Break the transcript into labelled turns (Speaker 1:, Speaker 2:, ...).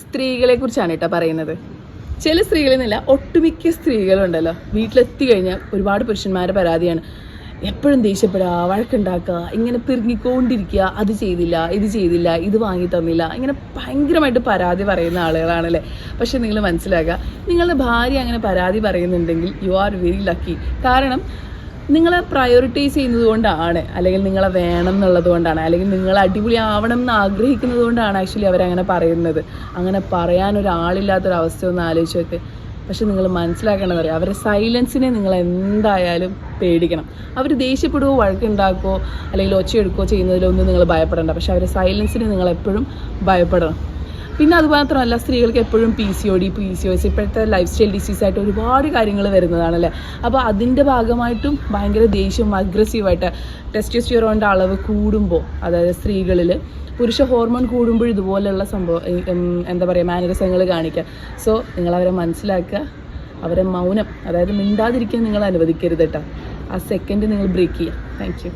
Speaker 1: സ്ത്രീകളെ കുറിച്ചാണ് കേട്ടോ പറയുന്നത്. ചില സ്ത്രീകളെന്നില്ല, ഒട്ടുമിക്ക സ്ത്രീകളുണ്ടല്ലോ വീട്ടിലെത്തി കഴിഞ്ഞാൽ ഒരുപാട് പുരുഷന്മാരുടെ പരാതിയാണ്, എപ്പോഴും ദേഷ്യപ്പെടുക, വഴക്കുണ്ടാക്കുക, ഇങ്ങനെ പിറുങ്ങിക്കൊണ്ടിരിക്കുക, അത് ചെയ്തില്ല, ഇത് ചെയ്തില്ല, ഇത് വാങ്ങി തന്നില്ല, ഇങ്ങനെ ഭയങ്കരമായിട്ട് പരാതി പറയുന്ന ആളുകളാണല്ലേ. പക്ഷെ നിങ്ങൾ മനസ്സിലാക്കുക, നിങ്ങളുടെ ഭാര്യ അങ്ങനെ പരാതി പറയുന്നുണ്ടെങ്കിൽ യു ആർ വെരി ലക്കി. കാരണം നിങ്ങളെ പ്രയോറിറ്റൈസ് ചെയ്യുന്നത് കൊണ്ടാണ്, അല്ലെങ്കിൽ നിങ്ങളെ വേണം എന്നുള്ളത് കൊണ്ടാണ്, അല്ലെങ്കിൽ നിങ്ങൾ അടിപൊളി ആവണം എന്ന് ആഗ്രഹിക്കുന്നത് കൊണ്ടാണ് ആക്ച്വലി അവരങ്ങനെ പറയുന്നത്. അങ്ങനെ പറയാൻ ഒരാളില്ലാത്തൊരവസ്ഥ ഒന്ന് ആലോചിച്ച് നോക്ക്. പക്ഷെ നിങ്ങൾ മനസ്സിലാക്കേണ്ടത് പറയാം, അവരുടെ സൈലൻസിനെ നിങ്ങൾ എന്തായാലും പേടിക്കണം. അവർ ദേഷ്യപ്പെടുകയോ വഴക്കുണ്ടാക്കുകയോ അല്ലെങ്കിൽ ഒച്ചയെടുക്കുകയോ ചെയ്യുന്നതിലൊന്നും നിങ്ങൾ ഭയപ്പെടേണ്ട. പക്ഷെ അവരുടെ സൈലൻസിനെ നിങ്ങൾ എപ്പോഴും ഭയപ്പെടണം. പിന്നെ അതുമാത്രമല്ല, സ്ത്രീകൾക്ക് എപ്പോഴും PCOD, PCOS ഇപ്പോഴത്തെ ലൈഫ് സ്റ്റൈൽ ഡിസീസായിട്ട് ഒരുപാട് കാര്യങ്ങൾ വരുന്നതാണല്ലേ. അപ്പോൾ അതിൻ്റെ ഭാഗമായിട്ടും ഭയങ്കര ദേഷ്യവും അഗ്രസീവായിട്ട് ടെസ്റ്റോസ്റ്റെറോണിൻ്റെ അളവ് കൂടുമ്പോൾ, അതായത് സ്ത്രീകളിൽ പുരുഷ ഹോർമോൺ കൂടുമ്പോൾ ഇതുപോലെയുള്ള എന്താ പറയുക മാനരിസങ്ങൾ കാണിക്കുക. സോ നിങ്ങളവരെ മനസ്സിലാക്കുക, അവരെ മൗനം, അതായത് മിണ്ടാതിരിക്കാൻ നിങ്ങൾ അനുവദിക്കരുത് കേട്ടോ. ആ സെക്കൻഡ് നിങ്ങൾ ബ്രേക്ക് ചെയ്യുക. Thank you.